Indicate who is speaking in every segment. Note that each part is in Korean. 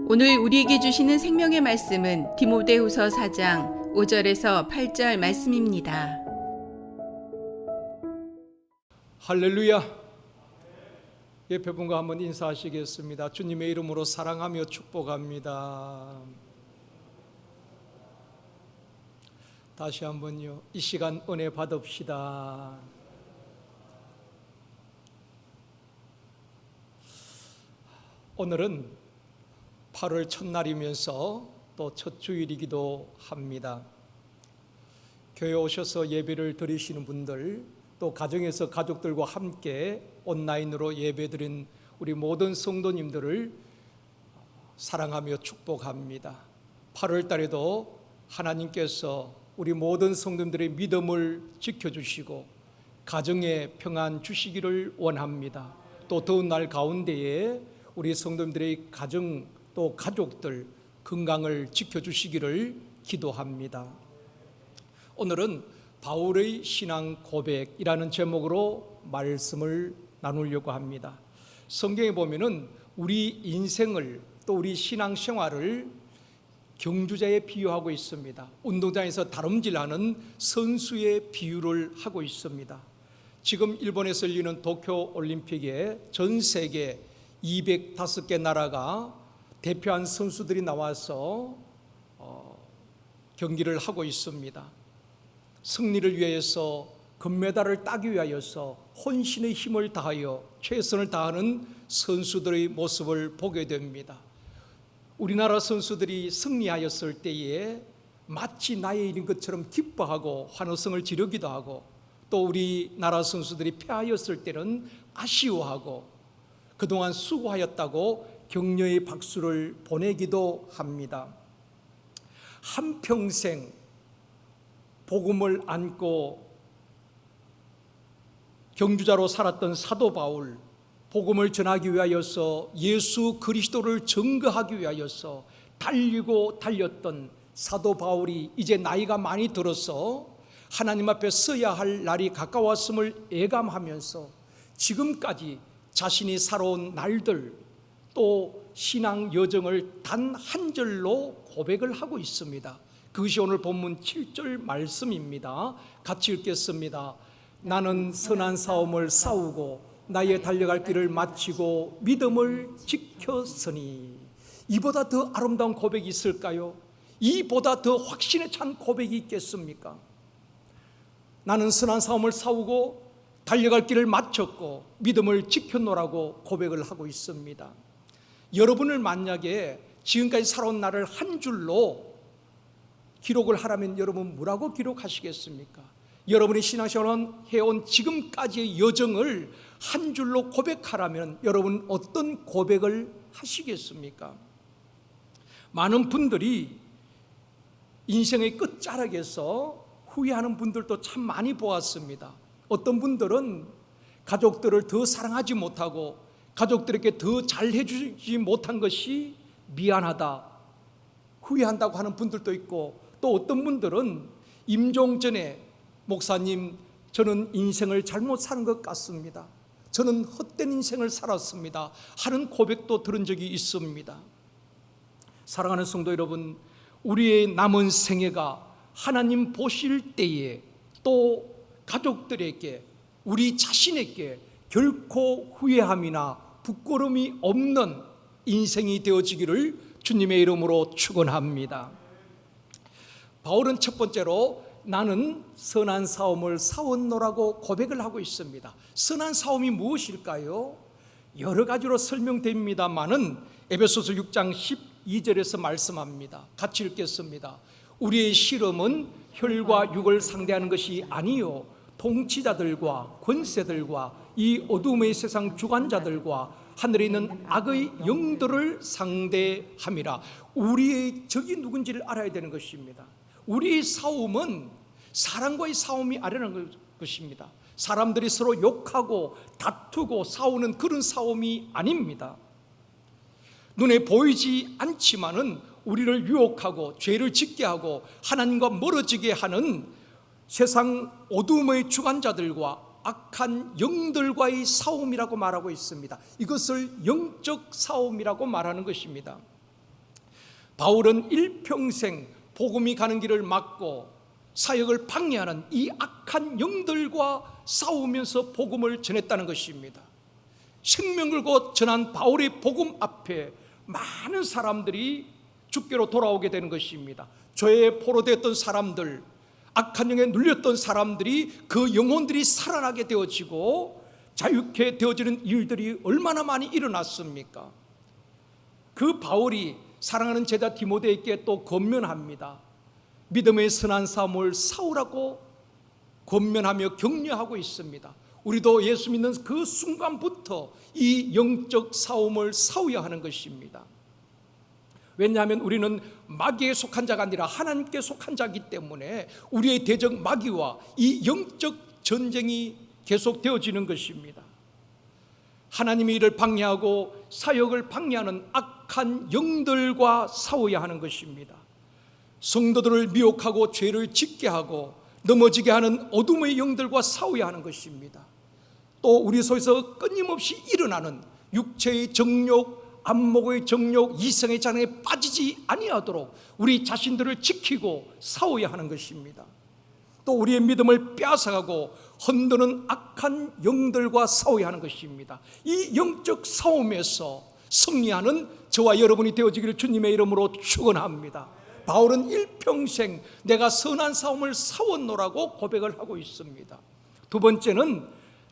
Speaker 1: 오늘 우리에게 주시는 생명의 말씀은 디모데후서 4장 5절에서 8절 말씀입니다.
Speaker 2: 할렐루야. 옆에 분과 한번 인사하시겠습니다. 주님의 이름으로 사랑하며 축복합니다. 다시 한번요, 이 시간 은혜 받읍시다. 오늘은 8월 첫날이면서 또 첫 주일이기도 합니다. 교회 오셔서 예배를 드리시는 분들, 또 가정에서 가족들과 함께 온라인으로 예배드린 우리 모든 성도님들을 사랑하며 축복합니다. 8월 달에도 하나님께서 우리 모든 성도님들의 믿음을 지켜주시고 가정에 평안 주시기를 원합니다. 또 더운 날 가운데에 우리 성도님들의 가정 또 가족들 건강을 지켜주시기를 기도합니다. 오늘은 바울의 신앙 고백이라는 제목으로 말씀을 나누려고 합니다. 성경에 보면은 우리 인생을 또 우리 신앙 생활을 경주자에 비유하고 있습니다. 운동장에서 다름질하는 선수의 비유를 하고 있습니다. 지금 일본에서 열리는 도쿄 올림픽에 전 세계 205개 나라가 대표한 선수들이 나와서 경기를 하고 있습니다. 승리를 위해서 금메달을 따기 위하여서 혼신의 힘을 다하여 최선을 다하는 선수들의 모습을 보게 됩니다. 우리나라 선수들이 승리하였을 때에 마치 나의 일인 것처럼 기뻐하고 환호성을 지르기도 하고, 또 우리나라 선수들이 패하였을 때는 아쉬워하고 그동안 수고하였다고 격려의 박수를 보내기도 합니다. 한평생 복음을 안고 경주자로 살았던 사도 바울, 복음을 전하기 위하여서 예수 그리스도를 증거하기 위하여서 달리고 달렸던 사도 바울이 이제 나이가 많이 들어서 하나님 앞에 서야 할 날이 가까웠음을 예감하면서 지금까지 자신이 살아온 날들 또 신앙 여정을 단 한 절로 고백을 하고 있습니다. 그것이 오늘 본문 7절 말씀입니다. 같이 읽겠습니다. 나는 선한 싸움을 싸우고 나의 달려갈 길을 마치고 믿음을 지켰으니. 이보다 더 아름다운 고백이 있을까요? 이보다 더 확신에 찬 고백이 있겠습니까? 나는 선한 싸움을 싸우고 달려갈 길을 마쳤고 믿음을 지켰노라고 고백을 하고 있습니다. 여러분을 만약에 지금까지 살아온 날을 한 줄로 기록을 하라면 여러분 뭐라고 기록하시겠습니까? 여러분이 신앙생활을 해온 지금까지의 여정을 한 줄로 고백하라면 여러분 어떤 고백을 하시겠습니까? 많은 분들이 인생의 끝자락에서 후회하는 분들도 참 많이 보았습니다. 어떤 분들은 가족들을 더 사랑하지 못하고 가족들에게 더 잘해주지 못한 것이 미안하다, 후회한다고 하는 분들도 있고, 또 어떤 분들은 임종 전에 목사님, 저는 인생을 잘못 사는 것 같습니다. 저는 헛된 인생을 살았습니다 하는 고백도 들은 적이 있습니다. 사랑하는 성도 여러분, 우리의 남은 생애가 하나님 보실 때에 또 가족들에게, 우리 자신에게 결코 후회함이나 부끄러움이 없는 인생이 되어지기를 주님의 이름으로 축원합니다. 바울은 첫 번째로 나는 선한 싸움을 싸웠노라고 고백을 하고 있습니다. 선한 싸움이 무엇일까요? 여러 가지로 설명됩니다마는 에베소서 6장 12절에서 말씀합니다. 같이 읽겠습니다. 우리의 씨름은 혈과 육을 상대하는 것이 아니요 통치자들과 권세들과 이 어둠의 세상 주관자들과 하늘에 있는 악의 영들을 상대함이라. 우리의 적이 누군지를 알아야 되는 것입니다. 우리의 싸움은 사람과의 싸움이 아니라는 것입니다. 사람들이 서로 욕하고 다투고 싸우는 그런 싸움이 아닙니다. 눈에 보이지 않지만은 우리를 유혹하고 죄를 짓게 하고 하나님과 멀어지게 하는 세상 어둠의 주관자들과 악한 영들과의 싸움이라고 말하고 있습니다. 이것을 영적 싸움이라고 말하는 것입니다. 바울은 일평생 복음이 가는 길을 막고 사역을 방해하는 이 악한 영들과 싸우면서 복음을 전했다는 것입니다. 생명을 곧 전한 바울의 복음 앞에 많은 사람들이 주께로 돌아오게 되는 것입니다. 죄에 포로되었던 사람들, 악한 영에 눌렸던 사람들이, 그 영혼들이 살아나게 되어지고 자유케 되어지는 일들이 얼마나 많이 일어났습니까? 그 바울이 사랑하는 제자 디모데에게 또 권면합니다. 믿음의 선한 싸움을 싸우라고 권면하며 격려하고 있습니다. 우리도 예수 믿는 그 순간부터 이 영적 싸움을 싸워야 하는 것입니다. 왜냐하면 우리는 마귀에 속한 자가 아니라 하나님께 속한 자이기 때문에 우리의 대적 마귀와 이 영적 전쟁이 계속되어지는 것입니다. 하나님의 일을 방해하고 사역을 방해하는 악한 영들과 싸워야 하는 것입니다. 성도들을 미혹하고 죄를 짓게 하고 넘어지게 하는 어둠의 영들과 싸워야 하는 것입니다. 또 우리 속에서 끊임없이 일어나는 육체의 정욕, 안목의 정욕, 이성의 장애에 빠지지 아니하도록 우리 자신들을 지키고 싸워야 하는 것입니다. 또 우리의 믿음을 빼앗아가고 흔드는 악한 영들과 싸워야 하는 것입니다. 이 영적 싸움에서 승리하는 저와 여러분이 되어지기를 주님의 이름으로 축원합니다. 바울은 일평생 내가 선한 싸움을 싸웠노라고 고백을 하고 있습니다. 두 번째는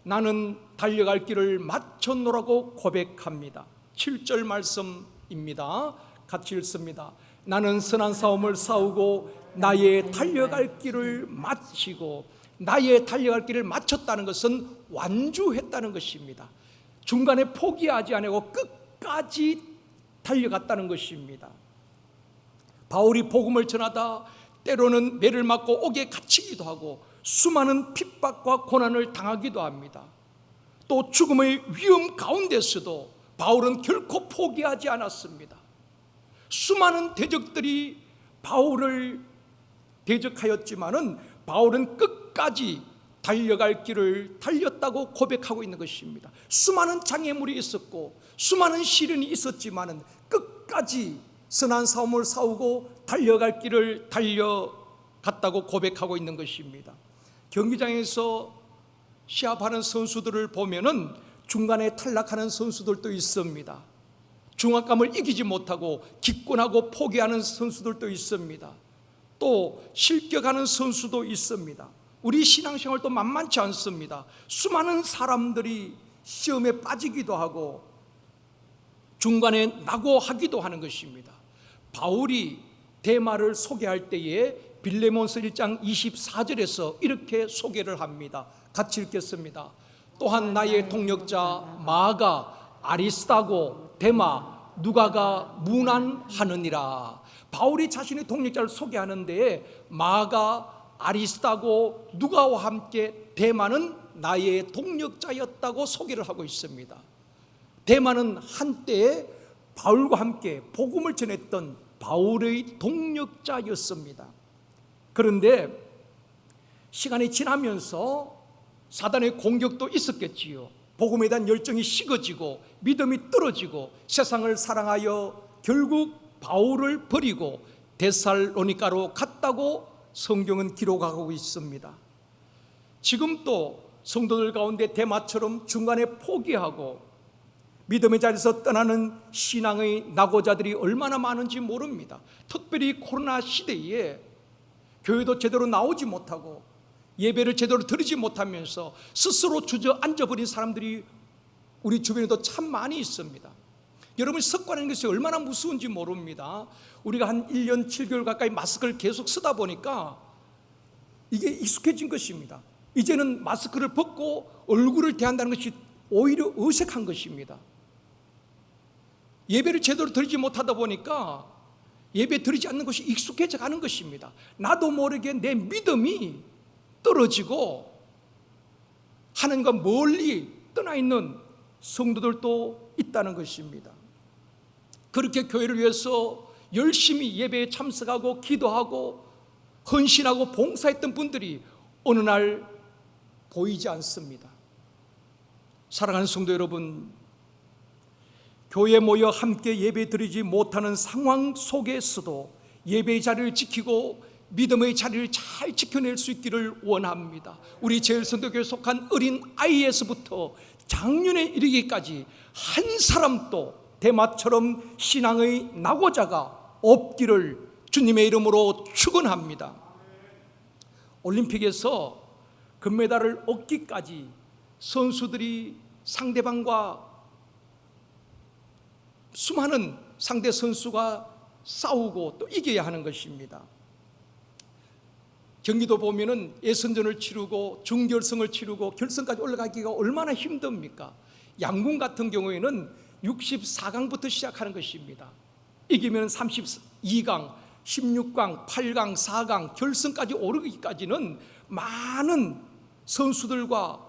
Speaker 2: 나는 달려갈 길을 마쳤노라고 고백합니다. 7절 말씀입니다. 같이 읽습니다. 나는 선한 싸움을 싸우고 나의 달려갈 길을 마치고, 나의 달려갈 길을 마쳤다는 것은 완주했다는 것입니다. 중간에 포기하지 않고 끝까지 달려갔다는 것입니다. 바울이 복음을 전하다 때로는 매를 맞고 옥에 갇히기도 하고 수많은 핍박과 고난을 당하기도 합니다. 또 죽음의 위험 가운데서도 바울은 결코 포기하지 않았습니다. 수많은 대적들이 바울을 대적하였지만은 바울은 끝까지 달려갈 길을 달렸다고 고백하고 있는 것입니다. 수많은 장애물이 있었고 수많은 시련이 있었지만은 끝까지 선한 싸움을 싸우고 달려갈 길을 달려갔다고 고백하고 있는 것입니다. 경기장에서 시합하는 선수들을 보면은 중간에 탈락하는 선수들도 있습니다. 중압감을 이기지 못하고 기권하고 포기하는 선수들도 있습니다. 또 실격하는 선수도 있습니다. 우리 신앙생활도 만만치 않습니다. 수많은 사람들이 시험에 빠지기도 하고 중간에 낙오하기도 하는 것입니다. 바울이 데마를 소개할 때에 빌레몬서 1장 24절에서 이렇게 소개를 합니다. 같이 읽겠습니다. 또한 나의 동력자 마가, 아리스다고, 데마, 누가가 문안하느니라. 바울이 자신의 동력자를 소개하는 데에 마가, 아리스다고, 누가와 함께 데마는 나의 동력자였다고 소개를 하고 있습니다. 데마는 한때에 바울과 함께 복음을 전했던 바울의 동력자였습니다. 그런데 시간이 지나면서 사단의 공격도 있었겠지요. 복음에 대한 열정이 식어지고 믿음이 떨어지고 세상을 사랑하여 결국 바울을 버리고 데살로니가로 갔다고 성경은 기록하고 있습니다. 지금 또 성도들 가운데 데마처럼 중간에 포기하고 믿음의 자리에서 떠나는 신앙의 낙오자들이 얼마나 많은지 모릅니다. 특별히 코로나 시대에 교회도 제대로 나오지 못하고 예배를 제대로 드리지 못하면서 스스로 주저앉아버린 사람들이 우리 주변에도 참 많이 있습니다. 여러분, 습관하는 것이 얼마나 무서운지 모릅니다. 우리가 한 1년 7개월 가까이 마스크를 계속 쓰다 보니까 이게 익숙해진 것입니다. 이제는 마스크를 벗고 얼굴을 대한다는 것이 오히려 어색한 것입니다. 예배를 제대로 드리지 못하다 보니까 예배 드리지 않는 것이 익숙해져 가는 것입니다. 나도 모르게 내 믿음이 떨어지고 하나님과 멀리 떠나 있는 성도들도 있다는 것입니다. 그렇게 교회를 위해서 열심히 예배에 참석하고 기도하고 헌신하고 봉사했던 분들이 어느 날 보이지 않습니다. 사랑하는 성도 여러분, 교회에 모여 함께 예배 드리지 못하는 상황 속에서도 예배의 자리를 지키고 믿음의 자리를 잘 지켜낼 수 있기를 원합니다. 우리 제일선교교에 속한 어린 아이에서부터 장년에 이르기까지 한 사람도 대마처럼 신앙의 낙오자가 없기를 주님의 이름으로 축원합니다. 올림픽에서 금메달을 얻기까지 선수들이 상대방과 수많은 상대 선수가 싸우고 또 이겨야 하는 것입니다. 경기도 보면은 예선전을 치르고 준결승을 치르고 결승까지 올라가기가 얼마나 힘듭니까? 양궁 같은 경우에는 64강부터 시작하는 것입니다. 이기면 32강, 16강, 8강, 4강 결승까지 오르기까지는 많은 선수들과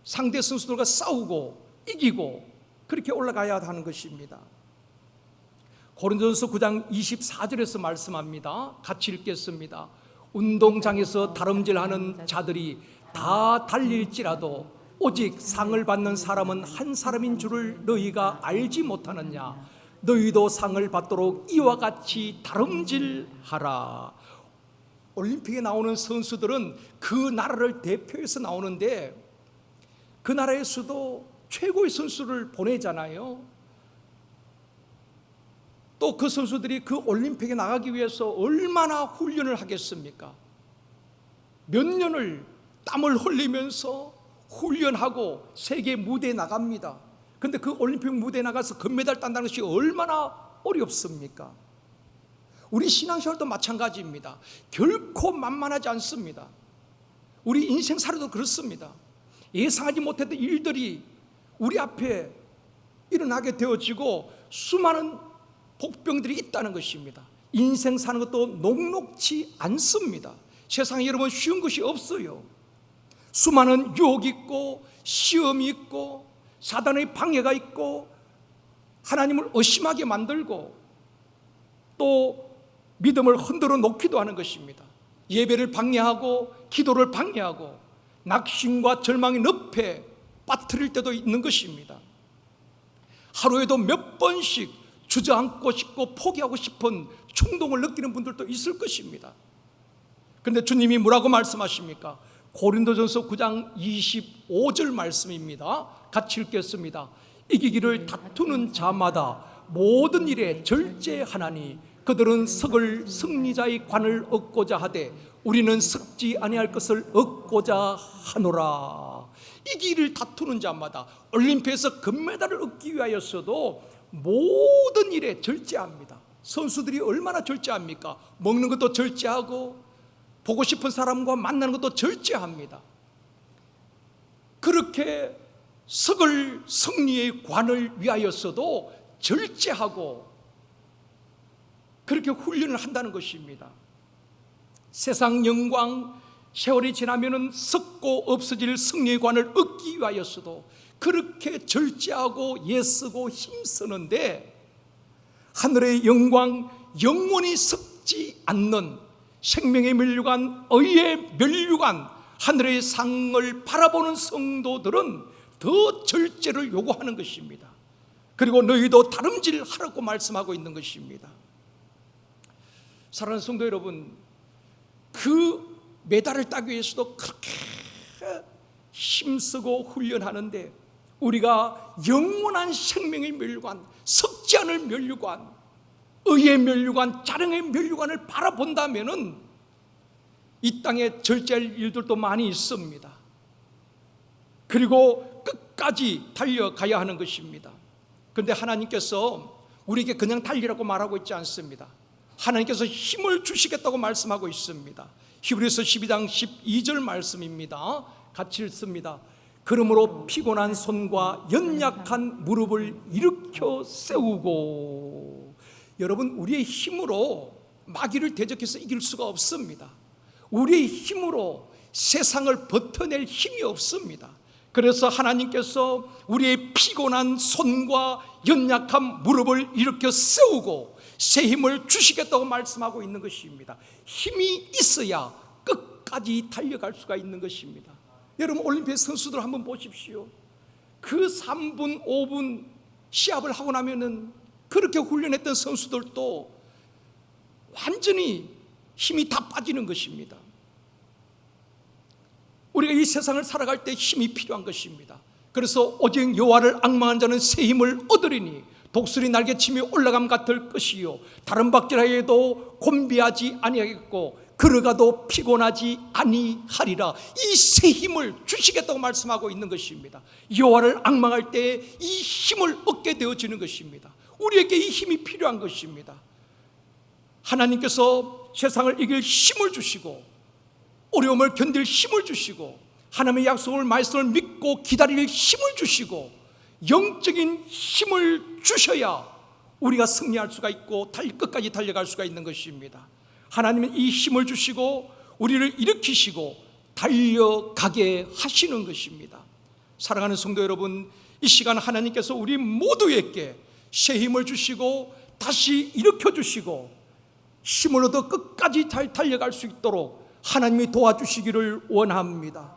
Speaker 2: 상대 선수들과 싸우고 이기고 그렇게 올라가야 하는 것입니다. 고린도전서 9장 24절에서 말씀합니다. 같이 읽겠습니다. 운동장에서 다름질하는 자들이 다 달릴지라도 오직 상을 받는 사람은 한 사람인 줄을 너희가 알지 못하느냐. 너희도 상을 받도록 이와 같이 다름질하라. 올림픽에 나오는 선수들은 그 나라를 대표해서 나오는데 그 나라에서도 최고의 선수를 보내잖아요. 또 그 선수들이 그 올림픽에 나가기 위해서 얼마나 훈련을 하겠습니까? 몇 년을 땀을 흘리면서 훈련하고 세계 무대에 나갑니다. 그런데 그 올림픽 무대에 나가서 금메달 딴다는 것이 얼마나 어렵습니까? 우리 신앙생활도 마찬가지입니다. 결코 만만하지 않습니다. 우리 인생 살아도 그렇습니다. 예상하지 못했던 일들이 우리 앞에 일어나게 되어지고 수많은 복병들이 있다는 것입니다. 인생 사는 것도 녹록지 않습니다. 세상에 여러분 쉬운 것이 없어요. 수많은 유혹이 있고 시험이 있고 사단의 방해가 있고 하나님을 의심하게 만들고 또 믿음을 흔들어 놓기도 하는 것입니다. 예배를 방해하고 기도를 방해하고 낙심과 절망의 늪에 빠뜨릴 때도 있는 것입니다. 하루에도 몇 번씩 주저앉고 싶고 포기하고 싶은 충동을 느끼는 분들도 있을 것입니다. 그런데 주님이 뭐라고 말씀하십니까? 고린도전서 9장 25절 말씀입니다. 같이 읽겠습니다. 이기기를 다투는 자마다 모든 일에 절제하나니 그들은 석을 승리자의 관을 얻고자 하되 우리는 석지 아니할 것을 얻고자 하노라. 이기기를 다투는 자마다 올림픽에서 금메달을 얻기 위하여서도 모든 일에 절제합니다. 선수들이 얼마나 절제합니까? 먹는 것도 절제하고 보고 싶은 사람과 만나는 것도 절제합니다. 그렇게 석을 승리의 관을 위하여서도 절제하고 그렇게 훈련을 한다는 것입니다. 세상 영광, 세월이 지나면은 썩고 없어질 승리의 관을 얻기 위하여서도 그렇게 절제하고 애쓰고 힘쓰는데 하늘의 영광, 영원히 썩지 않는 생명의 면류관, 의의 면류관, 하늘의 상을 바라보는 성도들은 더 절제를 요구하는 것입니다. 그리고 너희도 다름질하라고 말씀하고 있는 것입니다. 사랑하는 성도 여러분, 그 메달을 따기 위해서도 그렇게 힘쓰고 훈련하는데 우리가 영원한 생명의 면류관, 썩지 않을 면류관, 의의 면류관, 자랑의 면류관을 바라본다면은 이 땅에 절제할 일들도 많이 있습니다. 그리고 끝까지 달려가야 하는 것입니다. 그런데 하나님께서 우리에게 그냥 달리라고 말하고 있지 않습니다. 하나님께서 힘을 주시겠다고 말씀하고 있습니다. 히브리서 12장 12절 말씀입니다. 같이 읽습니다. 그러므로 피곤한 손과 연약한 무릎을 일으켜 세우고. 여러분, 우리의 힘으로 마귀를 대적해서 이길 수가 없습니다. 우리의 힘으로 세상을 버텨낼 힘이 없습니다. 그래서 하나님께서 우리의 피곤한 손과 연약한 무릎을 일으켜 세우고 새 힘을 주시겠다고 말씀하고 있는 것입니다. 힘이 있어야 끝까지 달려갈 수가 있는 것입니다. 여러분, 올림픽 선수들 한번 보십시오. 그 3분, 5분 시합을 하고 나면은 그렇게 훈련했던 선수들도 완전히 힘이 다 빠지는 것입니다. 우리가 이 세상을 살아갈 때 힘이 필요한 것입니다. 그래서 오직 여호와를 앙망한 자는 새 힘을 얻으리니 독수리 날개침이 올라감 같을 것이요 다른 박질하여도 곤비하지 아니하겠고 걸어가도 피곤하지 아니하리라. 이 새 힘을 주시겠다고 말씀하고 있는 것입니다. 여호와를 앙망할 때 이 힘을 얻게 되어지는 것입니다. 우리에게 이 힘이 필요한 것입니다. 하나님께서 세상을 이길 힘을 주시고 어려움을 견딜 힘을 주시고 하나님의 약속을 말씀을 믿고 기다릴 힘을 주시고 영적인 힘을 주셔야 우리가 승리할 수가 있고 끝까지 달려갈 수가 있는 것입니다. 하나님은 이 힘을 주시고 우리를 일으키시고 달려가게 하시는 것입니다. 사랑하는 성도 여러분, 이 시간 하나님께서 우리 모두에게 새 힘을 주시고 다시 일으켜 주시고 힘을 얻어 끝까지 잘 달려갈 수 있도록 하나님이 도와주시기를 원합니다.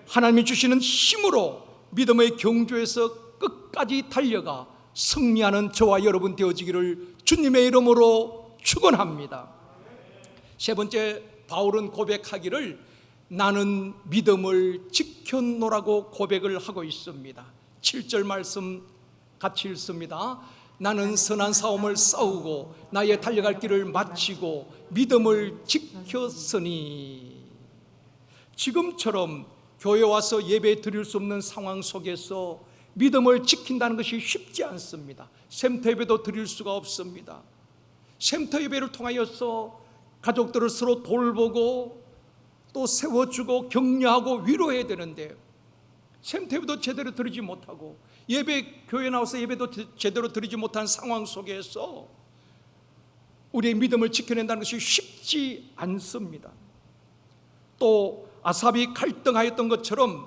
Speaker 2: 하나님이 주시는 힘으로 믿음의 경주에서 끝까지 달려가 승리하는 저와 여러분 되어지기를 주님의 이름으로 축원합니다. 세 번째, 바울은 고백하기를 나는 믿음을 지켰노라고 고백을 하고 있습니다. 7절 말씀 같이 읽습니다. 나는 선한 싸움을 싸우고 나의 달려갈 길을 마치고 믿음을 지켰으니. 지금처럼 교회 와서 예배 드릴 수 없는 상황 속에서 믿음을 지킨다는 것이 쉽지 않습니다. 샘터 예배도 드릴 수가 없습니다. 샘터 예배를 통하여서 가족들을 서로 돌보고 또 세워주고 격려하고 위로해야 되는데 샘터 예배도 제대로 드리지 못하고 예배 교회 나와서 예배도 제대로 드리지 못한 상황 속에서 우리의 믿음을 지켜낸다는 것이 쉽지 않습니다. 또 아삽이 갈등하였던 것처럼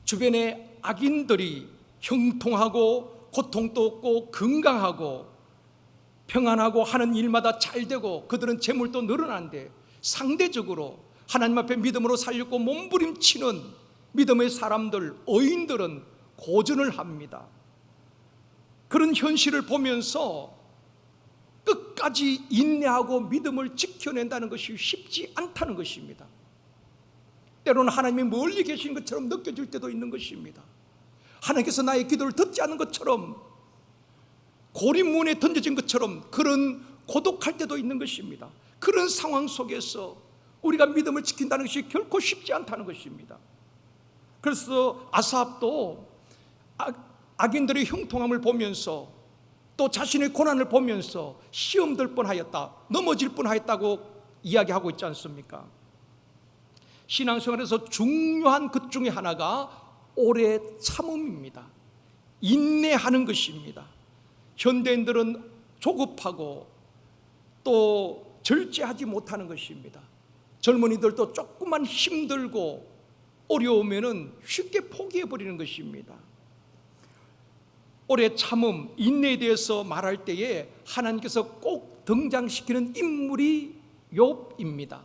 Speaker 2: 주변에 악인들이 형통하고 고통도 없고 건강하고 평안하고 하는 일마다 잘 되고 그들은 재물도 늘어난데 상대적으로 하나님 앞에 믿음으로 살렸고 몸부림치는 믿음의 사람들, 의인들은 고전을 합니다. 그런 현실을 보면서 끝까지 인내하고 믿음을 지켜낸다는 것이 쉽지 않다는 것입니다. 때로는 하나님이 멀리 계신 것처럼 느껴질 때도 있는 것입니다. 하나님께서 나의 기도를 듣지 않는 것처럼 고립문에 던져진 것처럼 그런 고독할 때도 있는 것입니다. 그런 상황 속에서 우리가 믿음을 지킨다는 것이 결코 쉽지 않다는 것입니다. 그래서 아삽도 악인들의 형통함을 보면서 또 자신의 고난을 보면서 시험 들 뻔하였다, 넘어질 뻔하였다고 이야기하고 있지 않습니까? 신앙생활에서 중요한 것 중에 하나가 오래 참음입니다. 인내하는 것입니다. 현대인들은 조급하고 또 절제하지 못하는 것입니다. 젊은이들도 조금만 힘들고 어려우면 쉽게 포기해버리는 것입니다. 오래 참음, 인내에 대해서 말할 때에 하나님께서 꼭 등장시키는 인물이 욥입니다.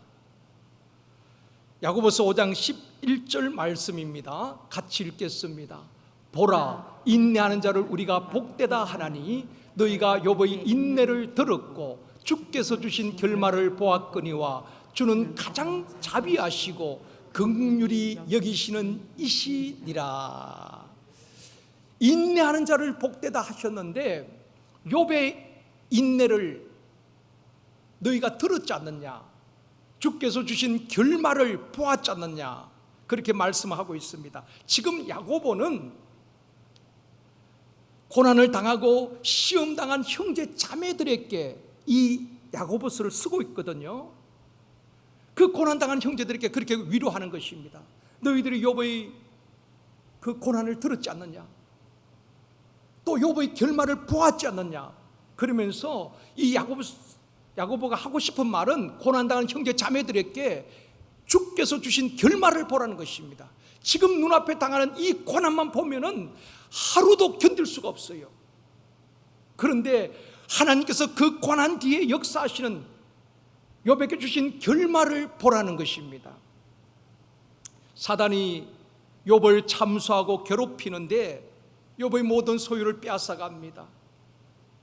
Speaker 2: 야고보서 5장 11절 말씀입니다. 같이 읽겠습니다. 보라, 인내하는 자를 우리가 복되다 하나니 너희가 욥의 인내를 들었고 주께서 주신 결말을 보았거니와 주는 가장 자비하시고 긍휼히 여기시는 이시니라. 인내하는 자를 복되다 하셨는데 욥의 인내를 너희가 들었지 않느냐, 주께서 주신 결말을 보았지 않느냐, 그렇게 말씀하고 있습니다. 지금 야고보는 고난을 당하고 시험당한 형제 자매들에게 이 야고보서를 쓰고 있거든요. 그 고난당한 형제들에게 그렇게 위로하는 것입니다. 너희들이 욥의 그 고난을 들었지 않느냐, 또 욥의 결말을 보았지 않느냐, 그러면서 이 야고보가 하고 싶은 말은 고난당한 형제 자매들에게 주께서 주신 결말을 보라는 것입니다. 지금 눈앞에 당하는 이 고난만 보면은 하루도 견딜 수가 없어요. 그런데 하나님께서 그 고난 뒤에 역사하시는 욥에게 주신 결말을 보라는 것입니다. 사단이 욥을 참수하고 괴롭히는데 욥의 모든 소유를 빼앗아갑니다.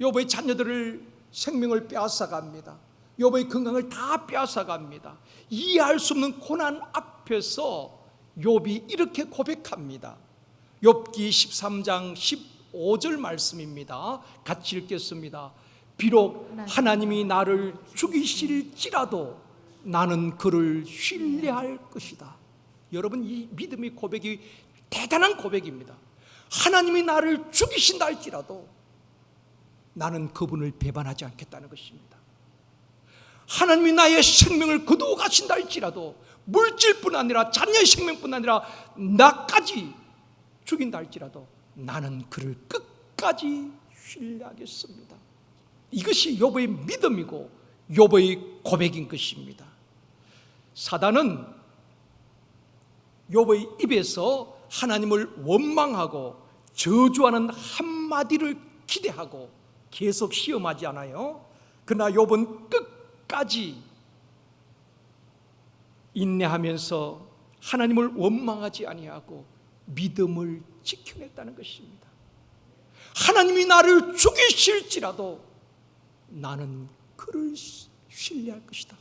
Speaker 2: 욥의 자녀들을 생명을 빼앗아갑니다. 욥의 건강을 다 빼앗아갑니다. 이해할 수 없는 고난 앞에서 욥이 이렇게 고백합니다. 욥기 13장 15절 말씀입니다. 같이 읽겠습니다. 비록 하나님이 나를 죽이실지라도 나는 그를 신뢰할 것이다. 여러분, 이 믿음의 고백이 대단한 고백입니다. 하나님이 나를 죽이신다 할지라도 나는 그분을 배반하지 않겠다는 것입니다. 하나님이 나의 생명을 거두어 가신다 할지라도 물질뿐 아니라 자녀의 생명뿐 아니라 나까지 죽인다 할지라도 나는 그를 끝까지 신뢰하겠습니다. 이것이 욥의 믿음이고 욥의 고백인 것입니다. 사단은 욥의 입에서 하나님을 원망하고 저주하는 한마디를 기대하고 계속 시험하지 않아요. 그러나 욥은 끝까지 인내하면서 하나님을 원망하지 아니하고 믿음을 지켜냈다는 것입니다. 하나님이 나를 죽이실지라도 나는 그를 신뢰할 것이다.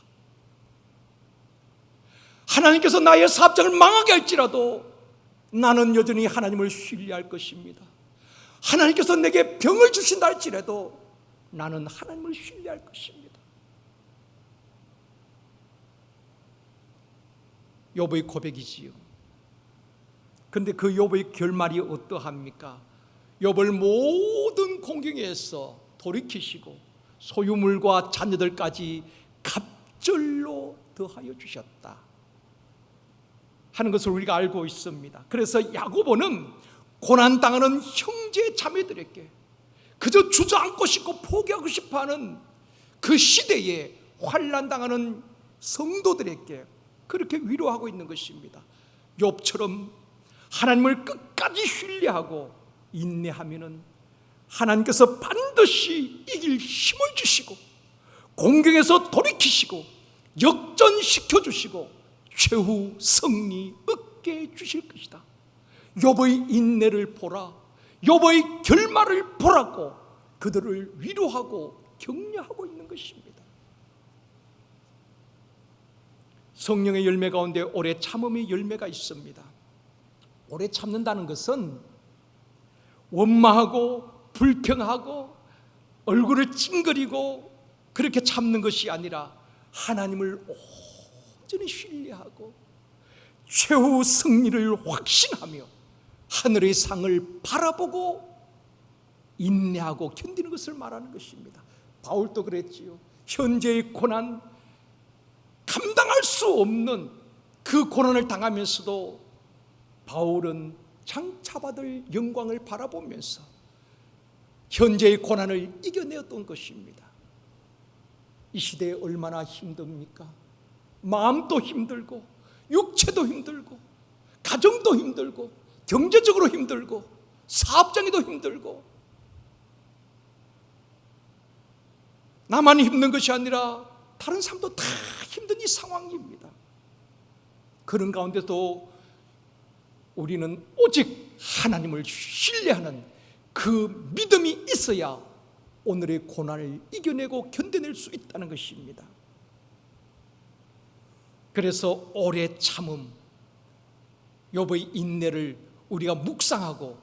Speaker 2: 하나님께서 나의 사업장을 망하게 할지라도 나는 여전히 하나님을 신뢰할 것입니다. 하나님께서 내게 병을 주신다 할지라도 나는 하나님을 신뢰할 것입니다. 욥의 고백이지요. 그런데 그 욥의 결말이 어떠합니까? 욥을 모든 공경에서 돌이키시고 소유물과 자녀들까지 갑절로 더하여 주셨다 하는 것을 우리가 알고 있습니다. 그래서 야고보는 고난당하는 형제 자매들에게 그저 주저앉고 싶고 포기하고 싶어하는 그 시대에 환난당하는 성도들에게 그렇게 위로하고 있는 것입니다. 욥처럼 하나님을 끝까지 신뢰하고 인내하면은 하나님께서 반드시 이길 힘을 주시고 공경에서 돌이키시고 역전시켜 주시고 최후 승리 얻게 해 주실 것이다. 욥의 인내를 보라, 욥의 결말을 보라고 그들을 위로하고 격려하고 있는 것입니다. 성령의 열매 가운데 오래 참음의 열매가 있습니다. 오래 참는다는 것은 원망하고 불평하고 얼굴을 찡그리고 그렇게 참는 것이 아니라 하나님을 온전히 신뢰하고 최후 승리를 확신하며 하늘의 상을 바라보고 인내하고 견디는 것을 말하는 것입니다. 바울도 그랬지요. 현재의 고난, 감당할 수 없는 그 고난을 당하면서도 바울은 장차받을 영광을 바라보면서 현재의 고난을 이겨내었던 것입니다. 이 시대에 얼마나 힘듭니까? 마음도 힘들고 육체도 힘들고 가정도 힘들고 경제적으로 힘들고 사업장에도 힘들고 나만 힘든 것이 아니라 다른 사람도 다 힘든 이 상황입니다. 그런 가운데도 우리는 오직 하나님을 신뢰하는 그 믿음이 있어야 오늘의 고난을 이겨내고 견뎌낼 수 있다는 것입니다. 그래서 오래 참음, 욥의 인내를 우리가 묵상하고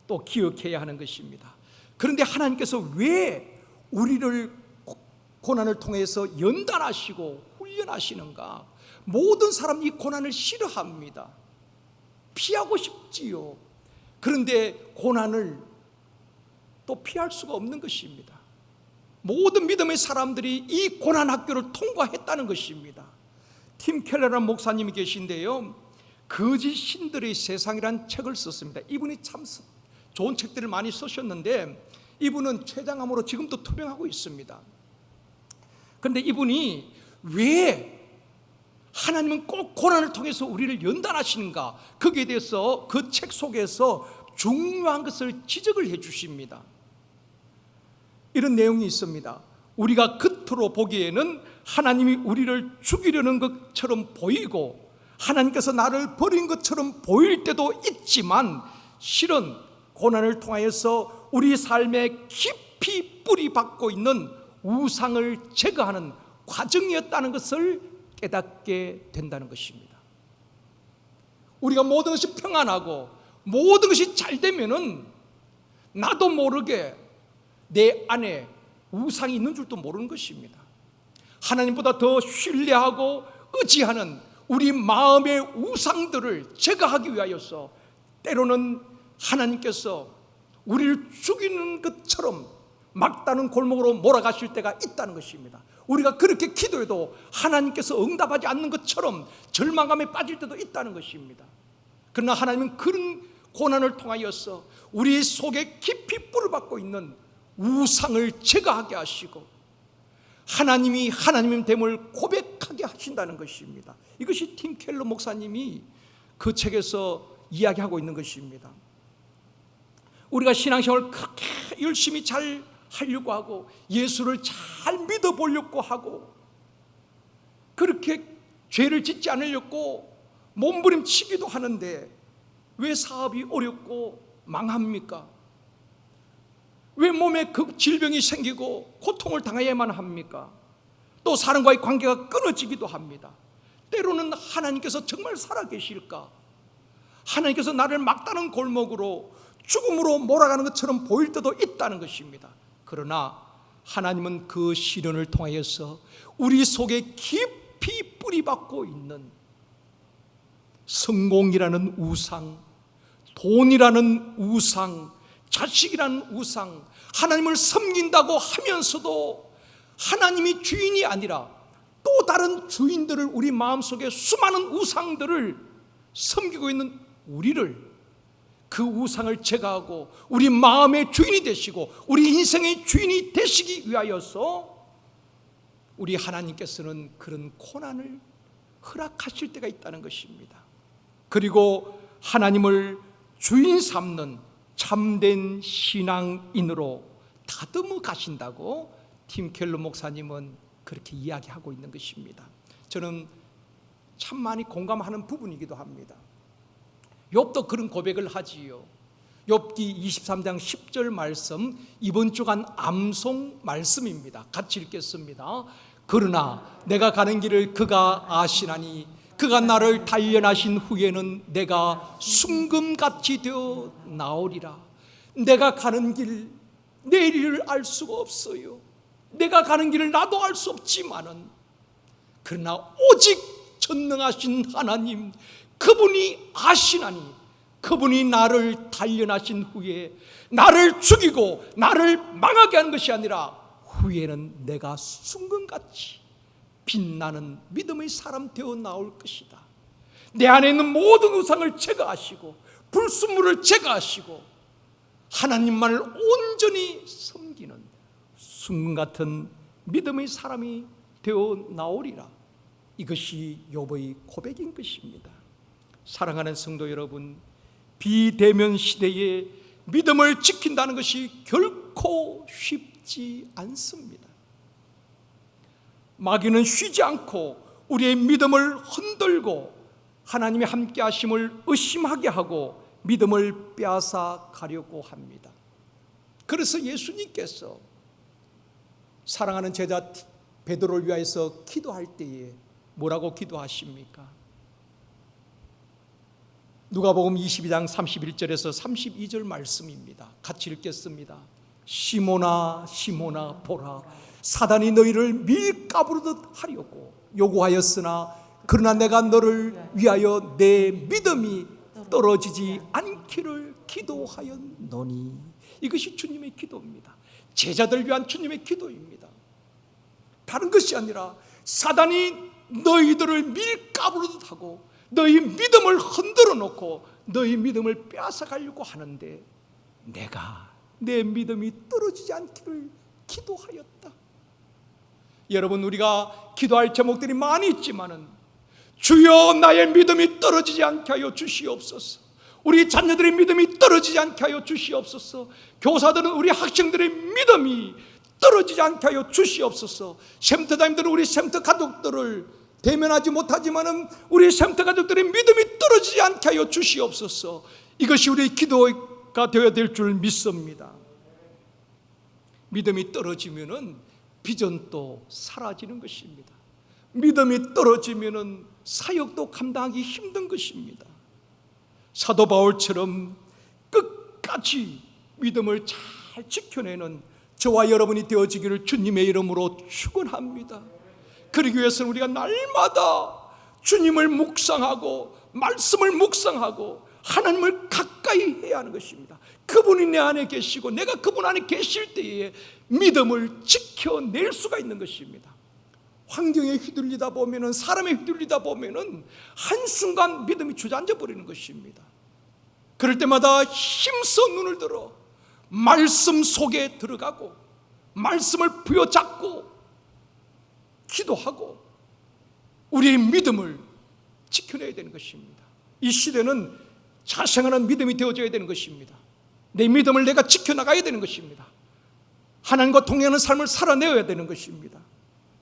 Speaker 2: 또 기억해야 하는 것입니다. 그런데 하나님께서 왜 우리를 고난을 통해서 연단하시고 훈련하시는가? 모든 사람이 이 고난을 싫어합니다. 피하고 싶지요. 그런데 고난을 또 피할 수가 없는 것입니다. 모든 믿음의 사람들이 이 고난 학교를 통과했다는 것입니다. 팀 켈러라는 목사님이 계신데요, 거짓 신들의 세상이라는 책을 썼습니다. 이분이 참 좋은 책들을 많이 쓰셨는데 이분은 췌장암으로 지금도 투병하고 있습니다. 그런데 이분이 왜 하나님은 꼭 고난을 통해서 우리를 연단하시는가, 거기에 대해서 그 책 속에서 중요한 것을 지적을 해 주십니다. 이런 내용이 있습니다. 우리가 겉으로 보기에는 하나님이 우리를 죽이려는 것처럼 보이고 하나님께서 나를 버린 것처럼 보일 때도 있지만 실은 고난을 통하여서 우리 삶에 깊이 뿌리 박고 있는 우상을 제거하는 과정이었다는 것을 깨닫게 된다는 것입니다. 우리가 모든 것이 평안하고 모든 것이 잘 되면은 나도 모르게 내 안에 우상이 있는 줄도 모르는 것입니다. 하나님보다 더 신뢰하고 의지하는 우리 마음의 우상들을 제거하기 위하여서 때로는 하나님께서 우리를 죽이는 것처럼 막다른 골목으로 몰아가실 때가 있다는 것입니다. 우리가 그렇게 기도해도 하나님께서 응답하지 않는 것처럼 절망감에 빠질 때도 있다는 것입니다. 그러나 하나님은 그런 고난을 통하여서 우리 속에 깊이 뿔을 박고 있는 우상을 제거하게 하시고 하나님이 하나님됨을 고백하게 하신다는 것입니다. 이것이 팀 켈러 목사님이 그 책에서 이야기하고 있는 것입니다. 우리가 신앙생활을 그렇게 열심히 잘 하려고 하고 예수를 잘 믿어보려고 하고 그렇게 죄를 짓지 않으려고 몸부림치기도 하는데 왜 사업이 어렵고 망합니까? 왜 몸에 그 질병이 생기고 고통을 당해야만 합니까? 또 사람과의 관계가 끊어지기도 합니다. 때로는 하나님께서 정말 살아계실까? 하나님께서 나를 막다른 골목으로 죽음으로 몰아가는 것처럼 보일 때도 있다는 것입니다. 그러나 하나님은 그 시련을 통하여서 우리 속에 깊이 뿌리박고 있는 성공이라는 우상, 돈이라는 우상, 자식이라는 우상, 하나님을 섬긴다고 하면서도 하나님이 주인이 아니라 또 다른 주인들을 우리 마음속에 수많은 우상들을 섬기고 있는 우리를 그 우상을 제거하고 우리 마음의 주인이 되시고 우리 인생의 주인이 되시기 위하여서 우리 하나님께서는 그런 고난을 허락하실 때가 있다는 것입니다. 그리고 하나님을 주인 삼는 참된 신앙인으로 다듬어 가신다고 팀 켈러 목사님은 그렇게 이야기하고 있는 것입니다. 저는 참 많이 공감하는 부분이기도 합니다. 욥도 그런 고백을 하지요. 욥기 23장 10절 말씀, 이번 주간 암송 말씀입니다. 같이 읽겠습니다. 그러나 내가 가는 길을 그가 아시나니 그가 나를 단련하신 후에는 내가 순금같이 되어 나오리라. 내가 가는 길, 내일을 알 수가 없어요. 내가 가는 길을 나도 알 수 없지만은 그러나 오직 전능하신 하나님, 그분이 아시나니 그분이 나를 단련하신 후에 나를 죽이고 나를 망하게 하는 것이 아니라 후에는 내가 순금같이 빛나는 믿음의 사람 되어 나올 것이다. 내 안에 있는 모든 우상을 제거하시고 불순물을 제거하시고 하나님만을 온전히 섬기는 순금같은 믿음의 사람이 되어 나오리라. 이것이 욥의 고백인 것입니다. 사랑하는 성도 여러분, 비대면 시대에 믿음을 지킨다는 것이 결코 쉽지 않습니다. 마귀는 쉬지 않고 우리의 믿음을 흔들고 하나님의 함께 하심을 의심하게 하고 믿음을 빼앗아 가려고 합니다. 그래서 예수님께서 사랑하는 제자 베드로를 위하여서 기도할 때에 뭐라고 기도하십니까? 누가복음 22장 31절에서 32절 말씀입니다. 같이 읽겠습니다. 시몬아 시몬아 보라, 사단이 너희를 밀가부르듯 하려고 요구하였으나 그러나 내가 너를 위하여 내 믿음이 떨어지지 않기를 기도하였노니. 이것이 주님의 기도입니다. 제자들 위한 주님의 기도입니다. 다른 것이 아니라 사단이 너희들을 밀가부르듯 하고 너희 믿음을 흔들어 놓고 너희 믿음을 빼앗아 가려고 하는데 내가 내 믿음이 떨어지지 않기를 기도하였다. 여러분, 우리가 기도할 제목들이 많이 있지만은 주여 나의 믿음이 떨어지지 않게 하여 주시옵소서. 우리 자녀들의 믿음이 떨어지지 않게 하여 주시옵소서. 교사들은 우리 학생들의 믿음이 떨어지지 않게 하여 주시옵소서. 샘터장님들은 우리 샘터 가족들을 대면하지 못하지만은 우리 샘터 가족들의 믿음이 떨어지지 않게 하여 주시옵소서. 이것이 우리의 기도의 것가 되어야 될 줄 믿습니다. 믿음이 떨어지면은 비전도 사라지는 것입니다. 믿음이 떨어지면은 사역도 감당하기 힘든 것입니다. 사도 바울처럼 끝까지 믿음을 잘 지켜내는 저와 여러분이 되어지기를 주님의 이름으로 축원합니다. 그러기 위해서는 우리가 날마다 주님을 묵상하고 말씀을 묵상하고 하나님을 가까이 해야 하는 것입니다. 그분이 내 안에 계시고 내가 그분 안에 계실 때에 믿음을 지켜낼 수가 있는 것입니다. 환경에 휘둘리다 보면은, 사람에 휘둘리다 보면은 한순간 믿음이 주저앉아 버리는 것입니다. 그럴 때마다 힘써 눈을 들어 말씀 속에 들어가고 말씀을 부여잡고 기도하고 우리의 믿음을 지켜내야 되는 것입니다. 이 시대는 자생하는 믿음이 되어져야 되는 것입니다. 내 믿음을 내가 지켜나가야 되는 것입니다. 하나님과 동행하는 삶을 살아내야 되는 것입니다.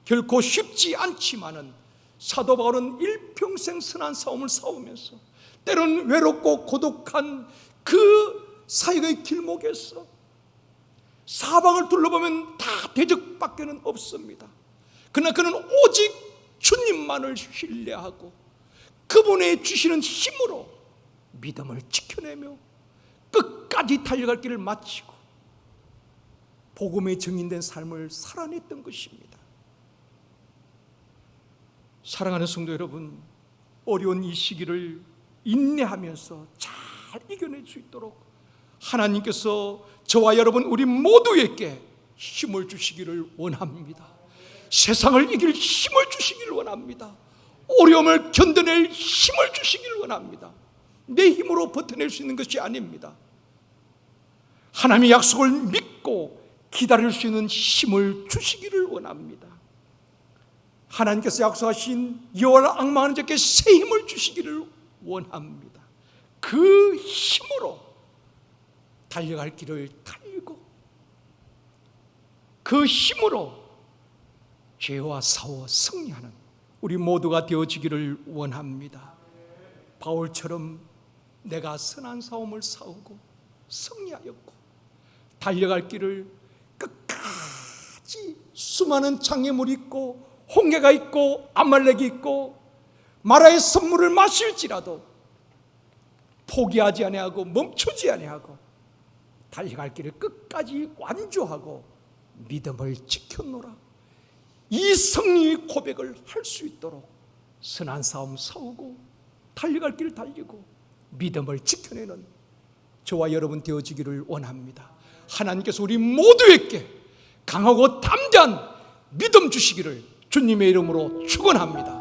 Speaker 2: 결코 쉽지 않지만은 사도 바울은 일평생 선한 싸움을 싸우면서 때로는 외롭고 고독한 그 사역의 길목에서 사방을 둘러보면 다 대적밖에는 없습니다. 그러나 그는 오직 주님만을 신뢰하고 그분의 주시는 힘으로 믿음을 지켜내며 끝까지 달려갈 길을 마치고 복음에 증인된 삶을 살아냈던 것입니다. 사랑하는 성도 여러분, 어려운 이 시기를 인내하면서 잘 이겨낼 수 있도록 하나님께서 저와 여러분 우리 모두에게 힘을 주시기를 원합니다. 세상을 이길 힘을 주시기를 원합니다. 어려움을 견뎌낼 힘을 주시기를 원합니다. 내 힘으로 버텨낼 수 있는 것이 아닙니다. 하나님의 약속을 믿고 기다릴 수 있는 힘을 주시기를 원합니다. 하나님께서 약속하신 여호와를 앙망하는 자께 새 힘을 주시기를 원합니다. 그 힘으로 달려갈 길을 달리고 그 힘으로 죄와 싸워 승리하는 우리 모두가 되어지기를 원합니다. 바울처럼 내가 선한 싸움을 싸우고 승리하였고 달려갈 길을 끝까지 수많은 장애물이 있고 홍해가 있고 아말렉이 있고 마라의 선물을 마실지라도 포기하지 아니하고 멈추지 아니하고 달려갈 길을 끝까지 완주하고 믿음을 지켰노라. 이 승리의 고백을 할 수 있도록 선한 싸움 싸우고 달려갈 길을 달리고 믿음을 지켜내는 저와 여러분 되어지기를 원합니다. 하나님께서 우리 모두에게 강하고 담대한 믿음 주시기를 주님의 이름으로 축원합니다.